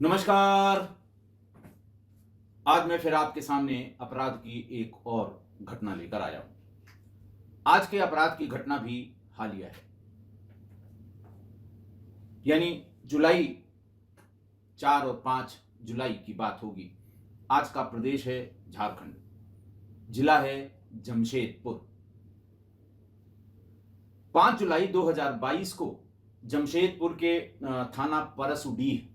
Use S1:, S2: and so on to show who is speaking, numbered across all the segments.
S1: नमस्कार। आज मैं फिर आपके सामने अपराध की एक और घटना लेकर आया हूं। आज के अपराध की घटना भी हालिया है, यानी जुलाई 4 और 5 जुलाई की बात होगी। आज का प्रदेश है झारखंड, जिला है जमशेदपुर। 5 जुलाई 2022 को जमशेदपुर के थाना परसडीह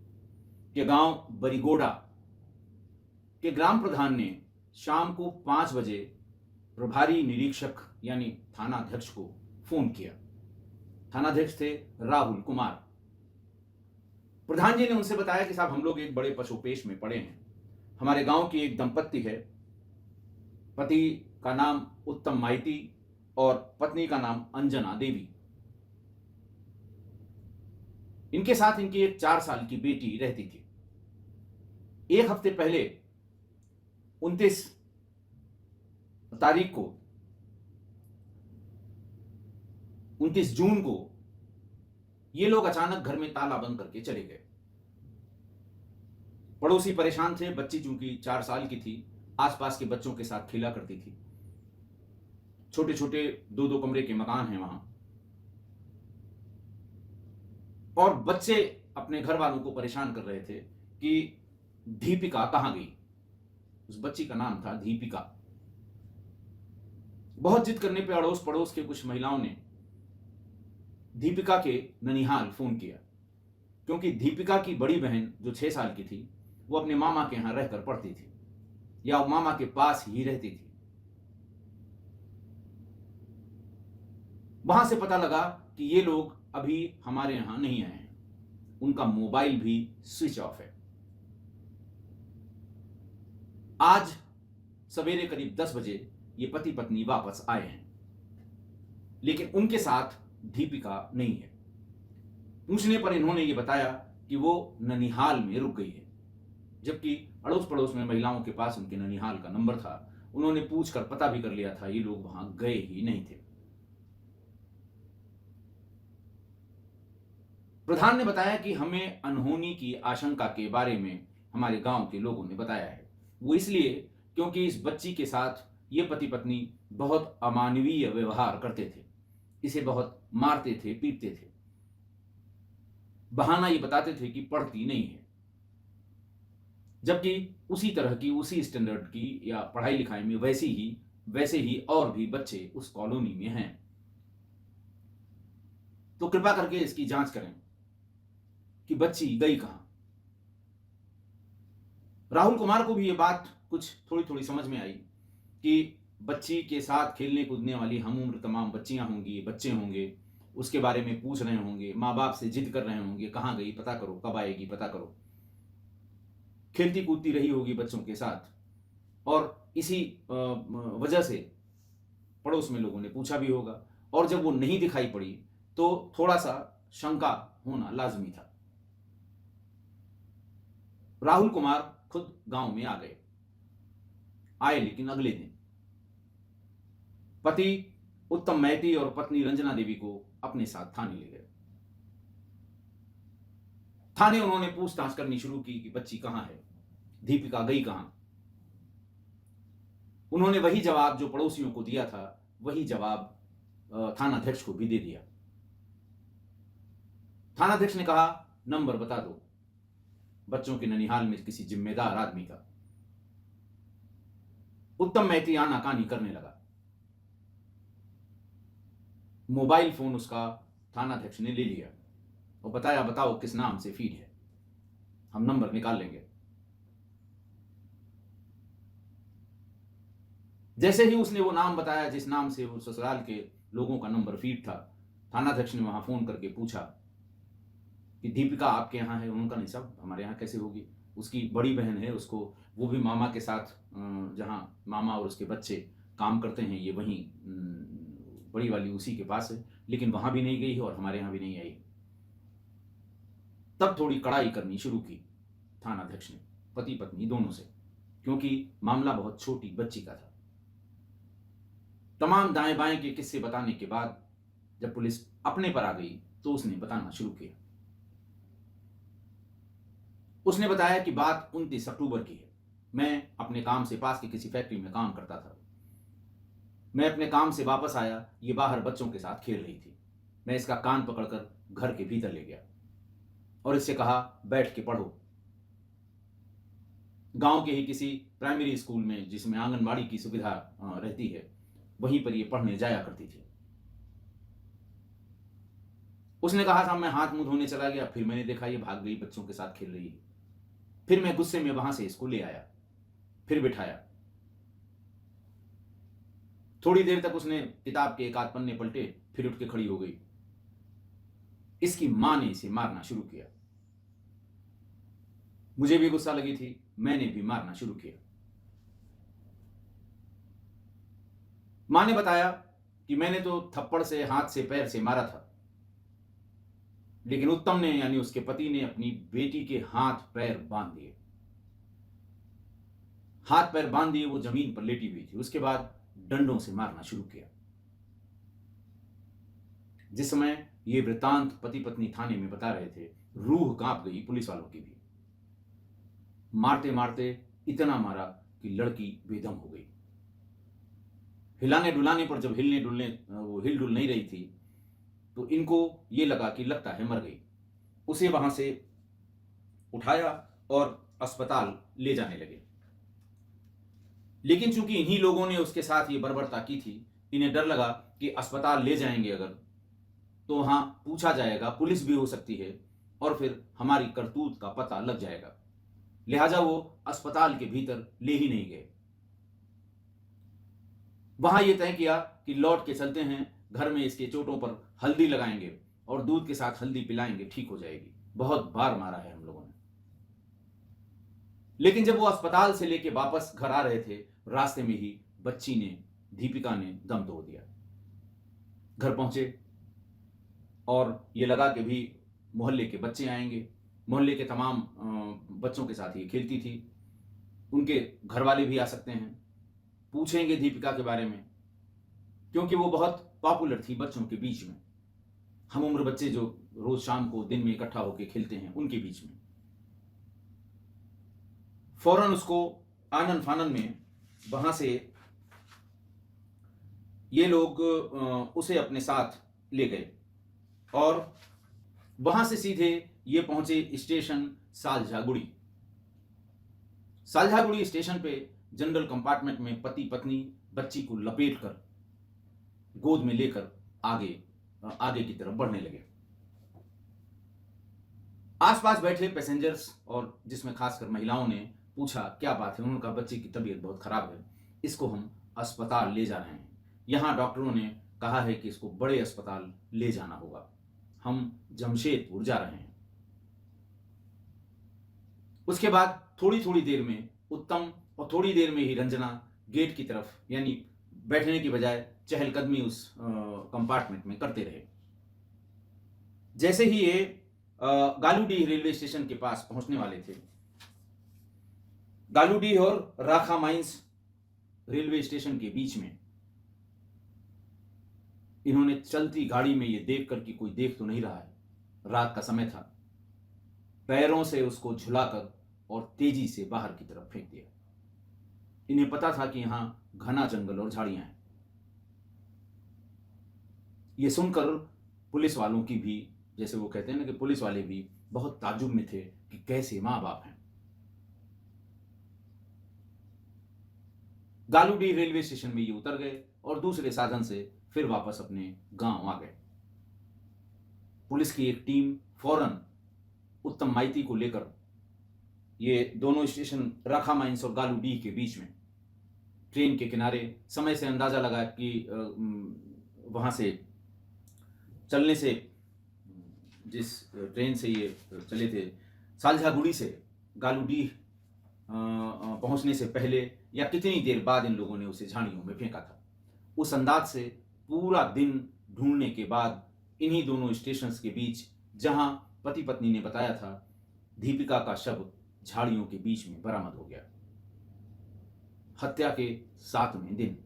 S1: के गांव बरिगोड़ा के ग्राम प्रधान ने शाम को 5 बजे प्रभारी निरीक्षक यानी थानाध्यक्ष को फोन किया। थानाध्यक्ष थे राहुल कुमार। प्रधान जी ने उनसे बताया कि साहब, हम लोग एक बड़े पशुपेश में पड़े हैं। हमारे गांव की एक दंपत्ति है, पति का नाम उत्तम माइती और पत्नी का नाम अंजना देवी। इनके साथ इनकी एक 4 साल की बेटी रहती थी। एक हफ्ते पहले 29 तारीख को 29 जून को ये लोग अचानक घर में ताला बंद करके चले गए। पड़ोसी परेशान थे। बच्ची चूंकि 4 साल की थी, आसपास के बच्चों के साथ खेला करती थी। छोटे छोटे 2-2 कमरे के मकान हैं वहां, और बच्चे अपने घर वालों को परेशान कर रहे थे कि दीपिका कहां गई। उस बच्ची का नाम था दीपिका। बहुत जिद करने पे अड़ोस पड़ोस के कुछ महिलाओं ने दीपिका के ननिहाल फोन किया, क्योंकि दीपिका की बड़ी बहन जो 6 साल की थी, वो अपने मामा के यहां रहकर पढ़ती थी या मामा के पास ही रहती थी। वहां से पता लगा कि ये लोग अभी हमारे यहां नहीं आए हैं। उनका मोबाइल भी स्विच ऑफ है। आज सवेरे करीब 10 बजे ये पति पत्नी वापस आए हैं, लेकिन उनके साथ दीपिका नहीं है। पूछने पर इन्होंने ये बताया कि वो ननिहाल में रुक गई है, जबकि अड़ोस पड़ोस में महिलाओं के पास उनके ननिहाल का नंबर था। उन्होंने पूछकर पता भी कर लिया था, ये लोग वहां गए ही नहीं थे। प्रधान ने बताया कि हमें अनहोनी की आशंका के बारे में हमारे गांव के लोगों ने बताया है। वो इसलिए क्योंकि इस बच्ची के साथ ये पति पत्नी बहुत अमानवीय व्यवहार करते थे। इसे बहुत मारते थे, पीटते थे। बहाना ये बताते थे कि पढ़ती नहीं है, जबकि उसी तरह की, उसी स्टैंडर्ड की या पढ़ाई लिखाई में वैसे ही और भी बच्चे उस कॉलोनी में हैं। तो कृपा करके इसकी जांच करें कि बच्ची गई कहां। राहुल कुमार को भी ये बात कुछ थोड़ी थोड़ी समझ में आई कि बच्ची के साथ खेलने कूदने वाली हम उम्र तमाम बच्चियां होंगी, बच्चे होंगे, उसके बारे में पूछ रहे होंगे, माँ बाप से जिद कर रहे होंगे, कहाँ गई पता करो, कब आएगी पता करो। खेलती कूदती रही होगी बच्चों के साथ, और इसी वजह से पड़ोस में लोगों ने पूछा भी होगा। और जब वो नहीं दिखाई पड़ी तो थोड़ा सा शंका होना लाजमी था। राहुल कुमार खुद गांव में आ गए। आए लेकिन अगले दिन पति उत्तम मैती और पत्नी रंजना देवी को अपने साथ थाने ले गए। थाने उन्होंने पूछताछ करनी शुरू की कि बच्ची कहां है, दीपिका गई कहां। उन्होंने वही जवाब जो पड़ोसियों को दिया था, वही जवाब थानाध्यक्ष को भी दे दिया। थानाध्यक्ष ने कहा, नंबर बता दो बच्चों के ननिहाल में किसी जिम्मेदार आदमी का। उत्तम मैती आनाकानी करने लगा। मोबाइल फोन उसका थानाध्यक्ष ने ले लिया और बताया, बताओ किस नाम से फीड है, हम नंबर निकाल लेंगे। जैसे ही उसने वो नाम बताया जिस नाम से वो ससुराल के लोगों का नंबर फीड था, थानाध्यक्ष ने वहां फोन करके पूछा कि दीपिका आपके यहाँ है। उनका नहीं साहब, हमारे यहाँ कैसे होगी, उसकी बड़ी बहन है, उसको वो भी मामा के साथ, जहाँ मामा और उसके बच्चे काम करते हैं, ये वहीं बड़ी वाली उसी के पास है, लेकिन वहां भी नहीं गई है और हमारे यहाँ भी नहीं आई। तब थोड़ी कड़ाई करनी शुरू की थानाध्यक्ष ने पति पत्नी दोनों से, क्योंकि मामला बहुत छोटी बच्ची का था। तमाम दाएं बाएं के किस्से बताने के बाद जब पुलिस अपने पर आ गई तो उसने बताना शुरू किया। उसने बताया कि बात 29 अक्टूबर की है। मैं अपने काम से पास की किसी फैक्ट्री में काम करता था। मैं अपने काम से वापस आया, ये बाहर बच्चों के साथ खेल रही थी। मैं इसका कान पकड़कर घर के भीतर ले गया और इससे कहा, बैठ के पढ़ो। गांव के ही किसी प्राइमरी स्कूल में, जिसमें आंगनबाड़ी की सुविधा रहती है, वहीं पर ये पढ़ने जाया करती थी। उसने कहा था, मैं हाथ मुंह धोने चला गया, फिर मैंने देखा ये भाग गई, बच्चों के साथ खेल रही है। फिर मैं गुस्से में वहां से इसको ले आया, फिर बिठाया। थोड़ी देर तक उसने किताब के एक आध पन्ने पलटे, फिर उठ के खड़ी हो गई। इसकी मां ने इसे मारना शुरू किया। मुझे भी गुस्सा लगी थी, मैंने भी मारना शुरू किया। मां ने बताया कि मैंने तो थप्पड़ से, हाथ से, पैर से मारा था, लेकिन उत्तम ने, यानी उसके पति ने, अपनी बेटी के हाथ पैर बांध दिए। हाथ पैर बांध दिए, वो जमीन पर लेटी हुई थी। उसके बाद डंडों से मारना शुरू किया। जिस समय ये वृत्तांत पति पत्नी थाने में बता रहे थे, रूह कांप गई पुलिस वालों की भी। मारते मारते इतना मारा कि लड़की बेदम हो गई। हिलाने डुलाने पर जब वो हिल डुल नहीं रही थी, तो इनको ये लगा कि लगता है मर गई। उसे वहां से उठाया और अस्पताल ले जाने लगे। लेकिन चूंकि इन्हीं लोगों ने उसके साथ ये बर्बरता की थी, इन्हें डर लगा कि अस्पताल ले जाएंगे अगर, तो वहां पूछा जाएगा, पुलिस भी हो सकती है, और फिर हमारी करतूत का पता लग जाएगा। लिहाजा वो अस्पताल के भीतर ले ही नहीं गए। वहां ये तय किया कि लौट के चलते हैं, घर में इसके चोटों पर हल्दी लगाएंगे और दूध के साथ हल्दी पिलाएंगे, ठीक हो जाएगी। बहुत बार मारा है हम लोगों ने। लेकिन जब वो अस्पताल से लेके वापस घर आ रहे थे, रास्ते में ही बच्ची ने, दीपिका ने दम तोड़ दिया। घर पहुंचे और ये लगा कि भी मोहल्ले के बच्चे आएंगे। मोहल्ले के तमाम बच्चों के साथ ये खेलती थी, उनके घर वाले भी आ सकते हैं, पूछेंगे दीपिका के बारे में, क्योंकि वो बहुत पॉपुलर थी बच्चों के बीच में। हम उम्र बच्चे जो रोज शाम को दिन में इकट्ठा होकर खेलते हैं, उनके बीच में। फौरन उसको आनन फानन में वहां से ये लोग उसे अपने साथ ले गए और वहां से सीधे ये पहुंचे स्टेशन सालझागुड़ी। सालझागुड़ी स्टेशन पे जनरल कंपार्टमेंट में पति पत्नी बच्ची को लपेटकर गोद में लेकर आगे की तरफ बढ़ने लगे। आसपास बैठे पैसेंजर्स और जिसमें खासकर महिलाओं ने पूछा, क्या बात है? उन्होंने कहा, बच्ची की तबीयत बहुत खराब है, इसको हम अस्पताल ले जा रहे हैं। यहां डॉक्टरों ने कहा है कि इसको बड़े अस्पताल ले जाना होगा, हम जमशेदपुर जा रहे हैं। उसके बाद थोड़ी थोड़ी देर में उत्तम और थोड़ी देर में ही रंजना गेट की तरफ, यानी बैठने की बजाय चहलकदमी उस कंपार्टमेंट में करते रहे। जैसे ही ये गालूडीह रेलवे स्टेशन के पास पहुंचने वाले थे, गालूडीह और राखा माइंस रेलवे स्टेशन के बीच में इन्होंने चलती गाड़ी में ये देखकर कि कोई देख तो नहीं रहा है, रात का समय था, पैरों से उसको झुलाकर और तेजी से बाहर की तरफ फेंक दिया। इन्हें पता था कि यहां घना जंगल और झाड़ियां हैं। ये सुनकर पुलिस वालों की भी, जैसे वो कहते हैं ना कि पुलिस वाले भी बहुत ताज्जुब में थे कि कैसे मां बाप हैं। गालूडीह रेलवे स्टेशन में ये उतर गए और दूसरे साधन से फिर वापस अपने गांव आ गए। पुलिस की एक टीम फौरन उत्तम माइती को लेकर ये दोनों स्टेशन राखा माइंस और गालूडीह के बीच में ट्रेन के किनारे, समय से अंदाजा लगा कि वहां से चलने से, जिस ट्रेन से ये चले थे, सालझागुड़ी से गालूडीह पहुंचने से पहले या कितनी देर बाद इन लोगों ने उसे झाड़ियों में फेंका था। उस अंदाज से पूरा दिन ढूंढने के बाद इन्हीं दोनों स्टेशंस के बीच, जहां पति पत्नी ने बताया था, दीपिका का शव झाड़ियों के बीच में बरामद हो गया। हत्या के 7वें दिन।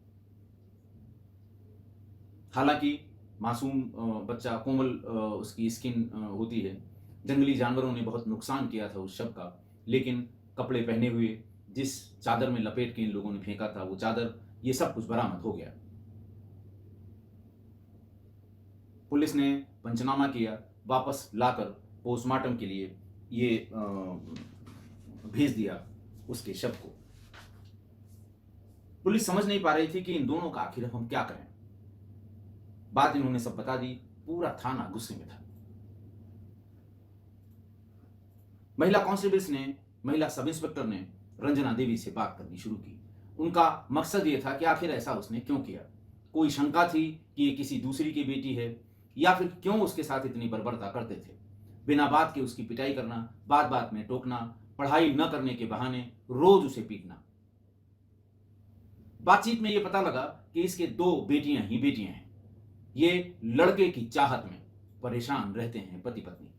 S1: हालांकि मासूम बच्चा, कोमल उसकी स्किन होती है, जंगली जानवरों ने बहुत नुकसान किया था उस शव का, लेकिन कपड़े पहने हुए जिस चादर में लपेट के इन लोगों ने फेंका था वो चादर, ये सब कुछ बरामद हो गया। पुलिस ने पंचनामा किया, वापस लाकर पोस्टमार्टम के लिए ये भेज दिया उसके शव को। पुलिस समझ नहीं पा रही थी कि इन दोनों का आखिर हम क्या करें। बात इन्होंने सब बता दी, पूरा थाना गुस्से में था। महिला कांस्टेबल्स ने, महिला सब इंस्पेक्टर ने रंजना देवी से बात करनी शुरू की। उनका मकसद यह था कि आखिर ऐसा उसने क्यों किया। कोई शंका थी कि ये किसी दूसरी की बेटी है, या फिर क्यों उसके साथ इतनी बर्बरता करते थे। बिना बात के उसकी पिटाई करना, बात बात में टोकना, पढ़ाई न करने के बहाने रोज उसे पीटना। बातचीत में यह पता लगा कि इसके 2 बेटियां ही बेटियां हैं। ये लड़के की चाहत में परेशान रहते हैं पति पत्नी।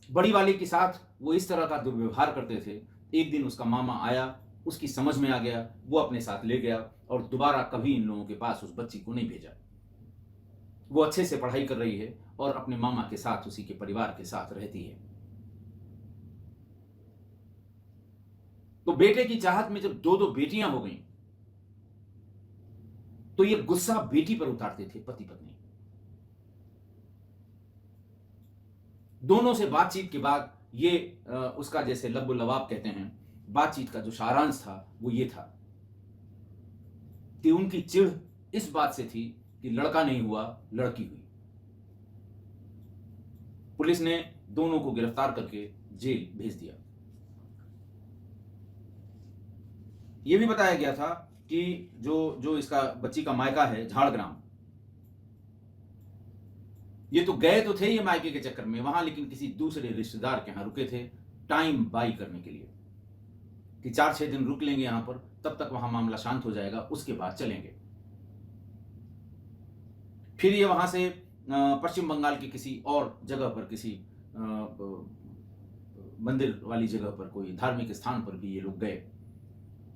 S1: बड़ी वाली के साथ वो इस तरह का दुर्व्यवहार करते थे। एक दिन उसका मामा आया, उसकी समझ में आ गया, वो अपने साथ ले गया और दोबारा कभी इन लोगों के पास उस बच्ची को नहीं भेजा। वो अच्छे से पढ़ाई कर रही है और अपने मामा के साथ, उसी के परिवार के साथ रहती है। तो बेटे की चाहत में जब 2-2 बेटियां हो गईं, तो ये गुस्सा बेटी पर उतारते थे पति पत्नी। दोनों से बातचीत के बाद ये उसका, जैसे लब्बो लवाब कहते हैं, बातचीत का जो सारांश था वो ये था कि उनकी चिढ़ इस बात से थी कि लड़का नहीं हुआ, लड़की हुई। पुलिस ने दोनों को गिरफ्तार करके जेल भेज दिया। यह भी बताया गया था कि जो इसका बच्ची का मायका है झाड़ग्राम, ये तो गए तो थे ये मायके के चक्कर में वहां, लेकिन किसी दूसरे रिश्तेदार के यहां रुके थे टाइम बाई करने के लिए कि 4-6 दिन रुक लेंगे यहां पर, तब तक वहां मामला शांत हो जाएगा, उसके बाद चलेंगे। फिर ये वहां से पश्चिम बंगाल की किसी और जगह पर, किसी मंदिर वाली जगह पर, कोई धार्मिक स्थान पर भी ये लोग गए।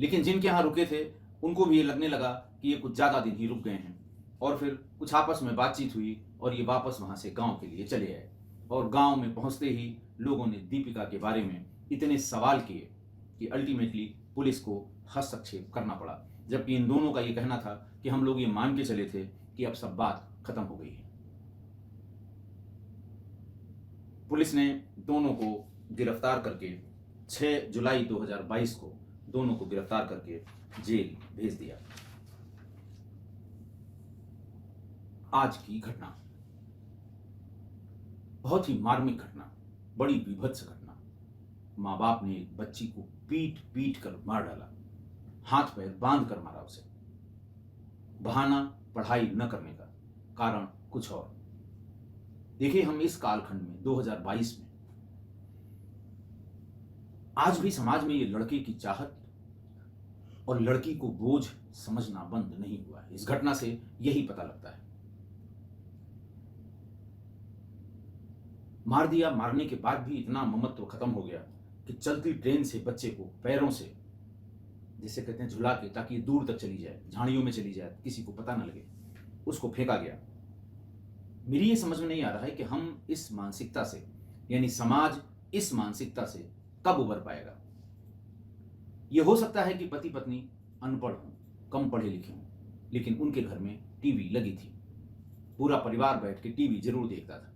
S1: लेकिन जिनके यहां रुके थे उनको भी ये लगने लगा कि ये कुछ ज्यादा दिन ही रुक गए हैं, और फिर कुछ आपस में बातचीत हुई और ये वापस वहां से गांव के लिए चले आए। और गांव में पहुंचते ही लोगों ने दीपिका के बारे में इतने सवाल किए कि अल्टीमेटली पुलिस को हस्तक्षेप करना पड़ा, जबकि इन दोनों का ये कहना था कि हम लोग ये मान के चले थे कि अब सब बात खत्म हो गई है। पुलिस ने दोनों को गिरफ्तार करके 6 जुलाई 2022 को दोनों को गिरफ्तार करके जेल भेज दिया। आज की घटना बहुत ही मार्मिक घटना, बड़ी विभत्स घटना। मां बाप ने एक बच्ची को पीट पीट कर मार डाला, हाथ पैर बांध कर मारा उसे। बहाना पढ़ाई न करने का, कारण कुछ और। देखिए, हम इस कालखंड में 2022 में आज भी समाज में ये लड़के की चाहत और लड़की को बोझ समझना बंद नहीं हुआ है। इस घटना से यही पता लगता है। मार दिया, मारने के बाद भी इतना ममत्व खत्म हो गया कि चलती ट्रेन से बच्चे को पैरों से, जिसे कहते हैं झुला के, ताकि दूर तक चली जाए, झाड़ियों में चली जाए, किसी को पता न लगे, उसको फेंका गया। मेरी ये समझ में नहीं आ रहा है कि हम इस मानसिकता से, यानी समाज इस मानसिकता से कब उबर पाएगा। यह हो सकता है कि पति पत्नी अनपढ़ हों, कम पढ़े लिखे हों, लेकिन उनके घर में टीवी लगी थी, पूरा परिवार बैठ के टीवी जरूर देखता था।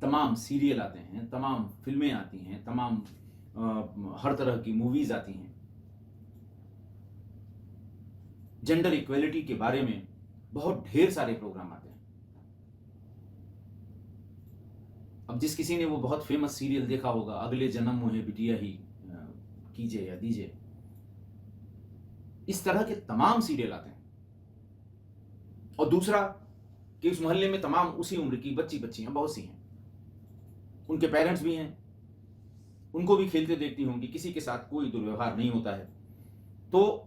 S1: तमाम सीरियल आते हैं, तमाम फिल्में आती हैं, तमाम हर तरह की मूवीज आती हैं। जेंडर इक्वेलिटी के बारे में बहुत ढेर सारे प्रोग्राम आते हैं। अब जिस किसी ने वो बहुत फेमस सीरियल देखा होगा, अगले जन्म मोहे बिटिया ही कीजिए या दीजिए, इस तरह के तमाम सीरियल आते हैं। और दूसरा कि उस मोहल्ले में तमाम उसी उम्र की बच्चियां बहुत सी हैं, उनके पेरेंट्स भी हैं, उनको भी खेलते देखती होंगी, किसी के साथ कोई दुर्व्यवहार नहीं होता है। तो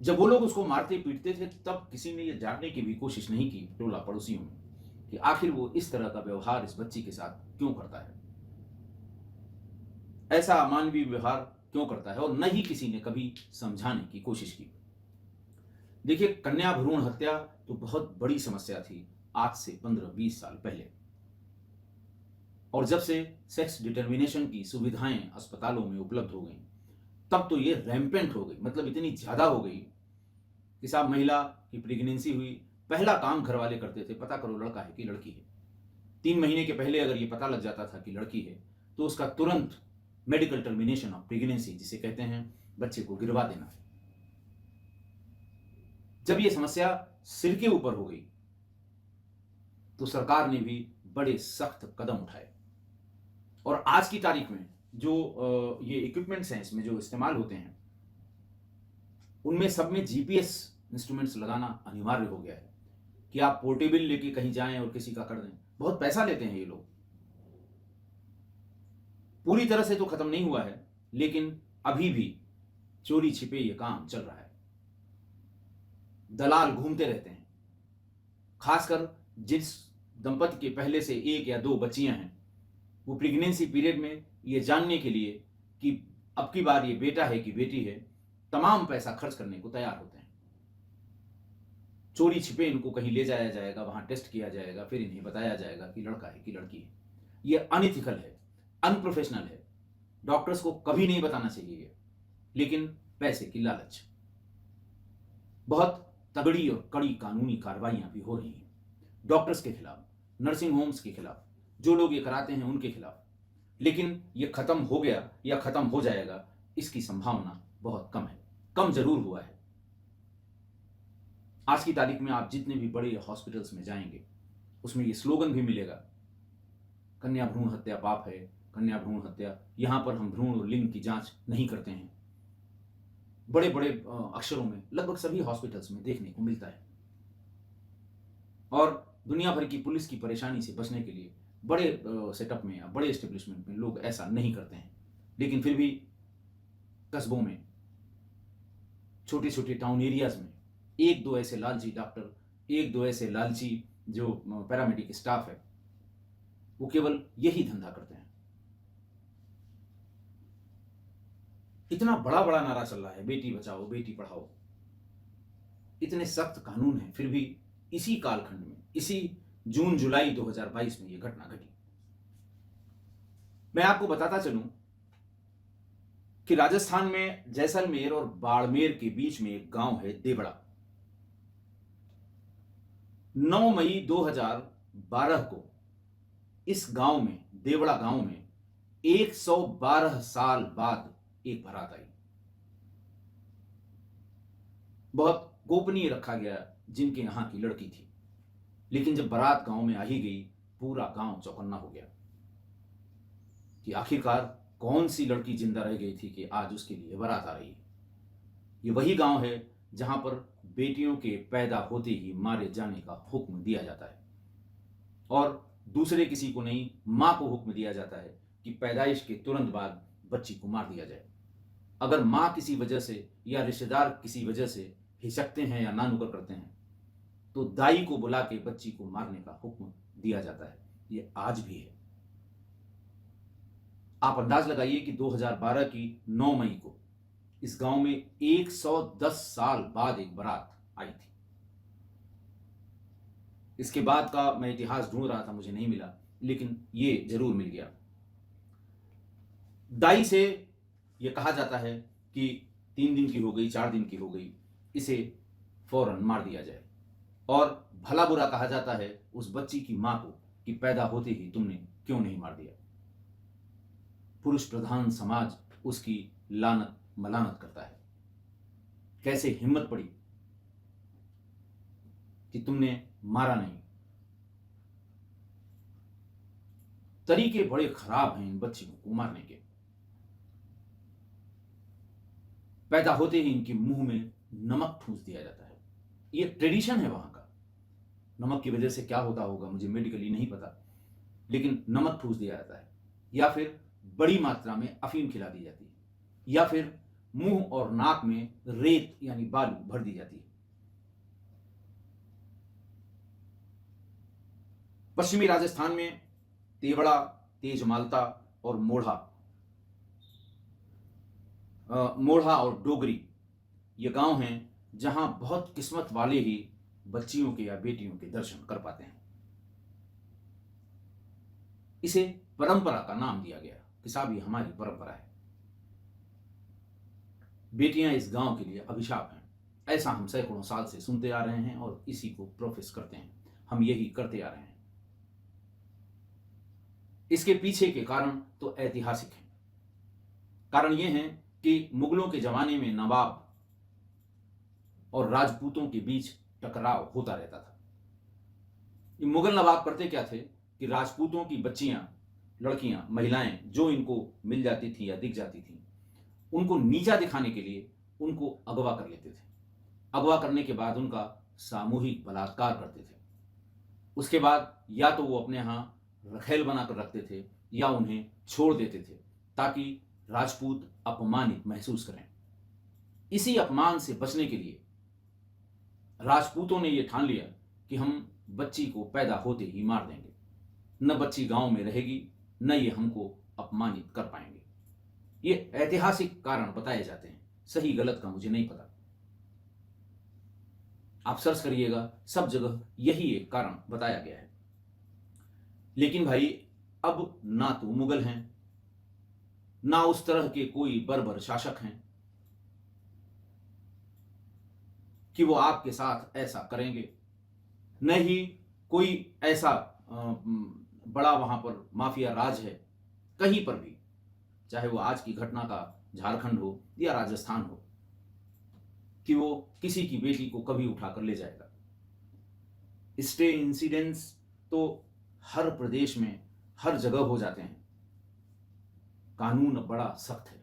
S1: जब वो लोग उसको मारते पीटते थे, तब किसी ने ये जानने की भी कोशिश नहीं की टोला पड़ोसियों में कि आखिर वो इस तरह का व्यवहार इस बच्ची के साथ क्यों करता है, ऐसा अमानवीय व्यवहार क्यों करता है, और न ही किसी ने कभी समझाने की कोशिश की। देखिए, कन्या भ्रूण हत्या तो बहुत बड़ी समस्या थी आज से 15-20 साल पहले, और जब से सेक्स डिटर्मिनेशन की सुविधाएं अस्पतालों में उपलब्ध हो गई, तब तो ये रैम्पेंट हो गई, मतलब इतनी ज़्यादा हो गई कि साहब महिला की प्रेगनेंसी हुई, पहला काम घर वाले करते थे, पता करो लड़का है कि लड़की है। 3 महीने के पहले अगर ये पता लग जाता था कि लड़की है, तो उसका तुरंत मेडिकल टर्मिनेशन ऑफ प्रेगनेंसी, जिसे कहते हैं, बच्चे को गिरवा देना। जब ये समस्या सिर के ऊपर हो गई, तो सरकार ने भी बड़े सख्त कदम उठाए। और आज की तारीख में जो ये इक्विपमेंट्स हैं, इसमें जो इस्तेमाल होते हैं, उनमें सब में जीपीएस इंस्ट्रूमेंट्स लगाना अनिवार्य हो गया है कि आप पोर्टेबल लेके कहीं जाएं और किसी का कर दें। बहुत पैसा लेते हैं ये लोग। पूरी तरह से तो खत्म नहीं हुआ है, लेकिन अभी भी चोरी छिपे ये काम चल रहा है। दलाल घूमते रहते हैं। खासकर जिस दंपति के पहले से 1 या 2 बच्चियां हैं, वो प्रेगनेंसी पीरियड में ये जानने के लिए कि अब की बार ये बेटा है कि बेटी है, तमाम पैसा खर्च करने को तैयार होते हैं। चोरी छिपे इनको कहीं ले जाया जाएगा, वहां टेस्ट किया जाएगा, फिर इन्हें बताया जाएगा कि लड़का है कि लड़की है। ये अनइथिकल है, अनप्रोफेशनल है। डॉक्टर्स को कभी नहीं बताना चाहिए, लेकिन पैसे की लालच। बहुत तगड़ी और कड़ी कानूनी कार्रवाइयां भी हो रही हैं डॉक्टर्स के खिलाफ, नर्सिंग होम्स के खिलाफ, जो लोग ये कराते हैं उनके खिलाफ। लेकिन ये खत्म हो गया या खत्म हो जाएगा, इसकी संभावना बहुत कम है। कम जरूर हुआ है। आज की तारीख में आप जितने भी बड़े हॉस्पिटल्स में जाएंगे, उसमें ये स्लोगन भी मिलेगा, कन्या भ्रूण हत्या पाप है, कन्या भ्रूण हत्या, यहां पर हम भ्रूण और लिंग की जांच नहीं करते हैं। बड़े बड़े अक्षरों में लगभग सभी हॉस्पिटल्स में देखने को मिलता है। और दुनिया भर की पुलिस की परेशानी से बचने के लिए बड़े सेटअप में या बड़े एस्टेब्लिशमेंट में लोग ऐसा नहीं करते हैं। लेकिन फिर भी कस्बों में, छोटे छोटे टाउन एरियाज में 1-2 ऐसे लालची डॉक्टर, 1-2 ऐसे लालची जो पैरामेडिक स्टाफ है, वो केवल यही धंधा करते हैं। इतना बड़ा बड़ा नारा चल रहा है, बेटी बचाओ बेटी पढ़ाओ, इतने सख्त कानून हैं, फिर भी इसी कालखंड में, इसी जून जुलाई 2022 में यह घटना घटी। मैं आपको बताता चलूं कि राजस्थान में जैसलमेर और बाड़मेर के बीच में एक गांव है देवड़ा। 9 मई 2012 को इस गांव में, देवड़ा गांव में, 112 साल बाद एक बारात आई। बहुत गोपनीय रखा गया जिनके यहां की लड़की थी, लेकिन जब बारात गांव में आ ही गई, पूरा गांव चौकन्ना हो गया कि आखिरकार कौन सी लड़की जिंदा रह गई थी कि आज उसके लिए बारात आ रही है। ये वही गांव है जहां पर बेटियों के पैदा होते ही मारे जाने का हुक्म दिया जाता है, और दूसरे किसी को नहीं, मां को हुक्म दिया जाता है कि पैदाइश के तुरंत बाद बच्ची को मार दिया जाए। अगर मां किसी वजह से या रिश्तेदार किसी वजह से हिचकते हैं या नानुकर करते हैं, तो दाई को बुला के बच्ची को मारने का हुक्म दिया जाता है। ये आज भी है। आप अंदाज लगाइए कि 2012 की 9 मई को इस गांव में 110 साल बाद एक बारात आई थी। इसके बाद का मैं इतिहास ढूंढ रहा था, मुझे नहीं मिला, लेकिन ये जरूर मिल गया। दाई से यह कहा जाता है कि 3 दिन की हो गई, 4 दिन की हो गई, इसे फौरन मार दिया जाए। और भला बुरा कहा जाता है उस बच्ची की मां को कि पैदा होते ही तुमने क्यों नहीं मार दिया। पुरुष प्रधान समाज उसकी लानत मलानत करता है। कैसे हिम्मत पड़ी कि तुमने मारा नहीं। तरीके बड़े खराब हैं इन बच्चियों को मारने के। पैदा होते ही इनके मुंह में नमक ठूंस दिया जाता है। ये ट्रेडिशन है वहां का। नमक की वजह से क्या होता होगा मुझे मेडिकली नहीं पता, लेकिन नमक ठूंस दिया जाता है, या फिर बड़ी मात्रा में अफीम खिला दी जाती है, या फिर मुंह और नाक में रेत यानी बालू भर दी जाती है। पश्चिमी राजस्थान में तेवड़ा, तेजमालता और मोढ़ा और डोगरी ये गांव हैं जहां बहुत किस्मत वाले ही बच्चियों के या बेटियों के दर्शन कर पाते हैं। इसे परंपरा का नाम दिया गया कि साहब ये हमारी परंपरा है। बेटियां इस गांव के लिए अभिशाप हैं, ऐसा हम सैकड़ों साल से सुनते आ रहे हैं और इसी को प्रोफेस करते हैं, हम यही करते आ रहे हैं। इसके पीछे के कारण तो ऐतिहासिक हैं। कारण ये है कि मुगलों के जमाने में नवाब और राजपूतों के बीच टकराव होता रहता था। ये मुगल नवाब करते क्या थे कि राजपूतों की बच्चियां, लड़कियां, महिलाएं जो इनको मिल जाती थी या दिख जाती थी, उनको नीचा दिखाने के लिए उनको अगवा कर लेते थे। अगवा करने के बाद उनका सामूहिक बलात्कार करते थे। उसके बाद या तो वो अपने यहाँ रखेल बनाकर रखते थे या उन्हें छोड़ देते थे ताकि राजपूत अपमानित महसूस करें। इसी अपमान से बचने के लिए राजपूतों ने यह ठान लिया कि हम बच्ची को पैदा होते ही मार देंगे, न बच्ची गांव में रहेगी, न ये हमको अपमानित कर पाएंगे। ये ऐतिहासिक कारण बताए जाते हैं, सही गलत का मुझे नहीं पता, आप सर्च करिएगा, सब जगह यही एक कारण बताया गया है। लेकिन भाई अब ना तो मुगल हैं, ना उस तरह के कोई बर्बर शासक हैं कि वो आपके साथ ऐसा करेंगे, न ही कोई ऐसा बड़ा वहां पर माफिया राज है कहीं पर भी, चाहे वो आज की घटना का झारखंड हो या राजस्थान हो, कि वो किसी की बेटी को कभी उठाकर ले जाएगा। स्टे इंसिडेंट्स तो हर प्रदेश में हर जगह हो जाते हैं। कानून बड़ा सख्त है,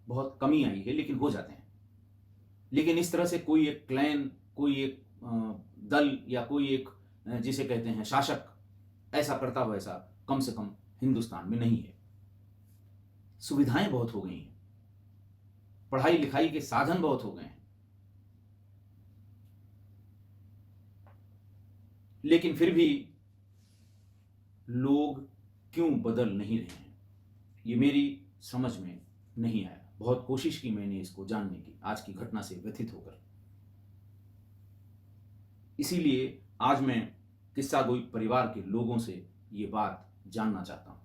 S1: बहुत कमी आई है लेकिन हो जाते हैं। लेकिन इस तरह से कोई एक क्लैन, कोई एक दल या कोई एक जिसे कहते हैं शासक ऐसा करता हो, ऐसा कम से कम हिंदुस्तान में नहीं है। सुविधाएं बहुत हो गई हैं, पढ़ाई लिखाई के साधन बहुत हो गए हैं, लेकिन फिर भी लोग क्यों बदल नहीं रहे हैं, ये मेरी समझ में नहीं आया। बहुत कोशिश की मैंने इसको जानने की आज की घटना से व्यथित होकर। इसीलिए आज मैं किस्सा गोई परिवार के लोगों से ये बात जानना चाहता हूं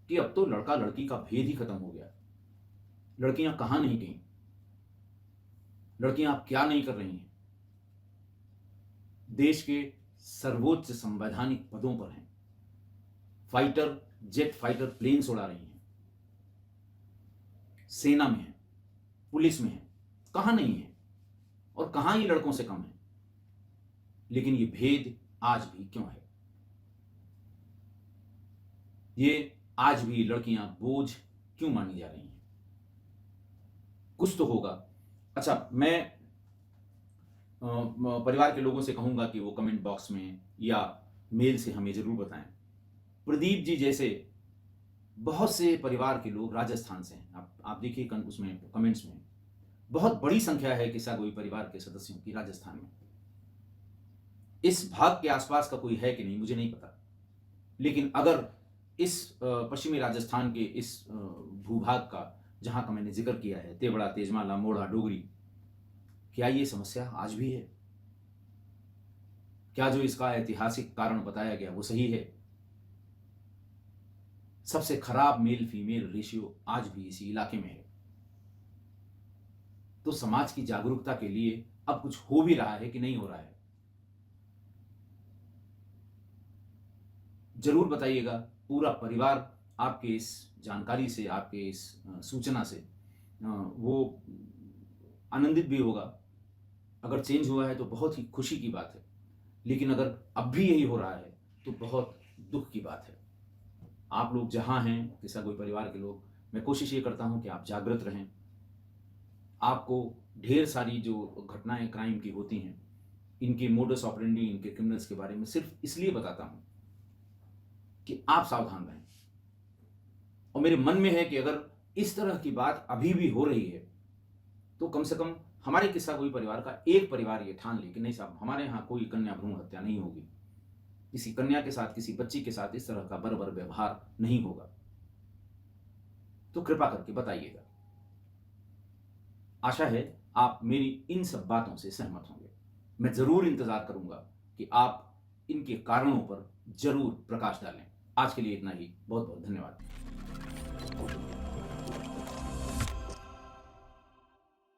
S1: कि अब तो लड़का लड़की का भेद ही खत्म हो गया। लड़कियां कहां नहीं गई, लड़कियां आप क्या नहीं कर रही हैं। देश के सर्वोच्च संवैधानिक पदों पर हैं, फाइटर जेट फाइटर प्लेन्स उड़ा रही हैं, सेना में है, पुलिस में है, कहां नहीं है और कहां ये लड़कों से कम है। लेकिन ये भेद आज भी क्यों है? ये आज भी लड़कियां बोझ क्यों मानी जा रही हैं? कुछ तो होगा। अच्छा, मैं परिवार के लोगों से कहूंगा कि वो कमेंट बॉक्स में या मेल से हमें जरूर बताएं। प्रदीप जी जैसे बहुत से परिवार के लोग राजस्थान से हैं। आप देखिए उसमें कमेंट्स में बहुत बड़ी संख्या है किस्सा गोई परिवार के सदस्यों की राजस्थान में। इस भाग के आसपास का कोई है कि नहीं मुझे नहीं पता, लेकिन अगर इस पश्चिमी राजस्थान के इस भूभाग का जहां का मैंने जिक्र किया है, तेवड़ा, तेजमाला, मोढ़ा, डोगरी, क्या ये समस्या आज भी है? क्या जो इसका ऐतिहासिक कारण बताया गया वो सही है? सबसे खराब मेल फीमेल रेशियो आज भी इसी इलाके में है। तो समाज की जागरूकता के लिए अब कुछ हो भी रहा है कि नहीं हो रहा है? जरूर बताइएगा। पूरा परिवार आपके इस जानकारी से, आपके इस सूचना से वो आनंदित भी होगा। अगर चेंज हुआ है तो बहुत ही खुशी की बात है, लेकिन अगर अब भी यही हो रहा है तो बहुत दुख की बात है। आप लोग जहां हैं, किस्सा गोई परिवार के लोग, मैं कोशिश ये करता हूं कि आप जागृत रहें। आपको ढेर सारी जो घटनाएं क्राइम की होती हैं, इनके मोडस ऑपरेंडी, इनके क्रिमिनल्स के बारे में सिर्फ इसलिए बताता हूं कि आप सावधान रहें। और मेरे मन में है कि अगर इस तरह की बात अभी भी हो रही है तो कम से कम हमारे किस्सा गोई परिवार का एक परिवार ये ठान ले कि नहीं साहब, हमारे यहाँ कोई कन्या भ्रूण हत्या नहीं होगी, किसी कन्या के साथ, किसी बच्ची के साथ इस तरह का बर्बर व्यवहार नहीं होगा। तो कृपा करके बताइएगा। आशा है आप मेरी इन सब बातों से सहमत होंगे। मैं जरूर इंतजार करूंगा कि आप इनके कारणों पर जरूर प्रकाश डालें। आज के लिए इतना ही। बहुत बहुत धन्यवाद।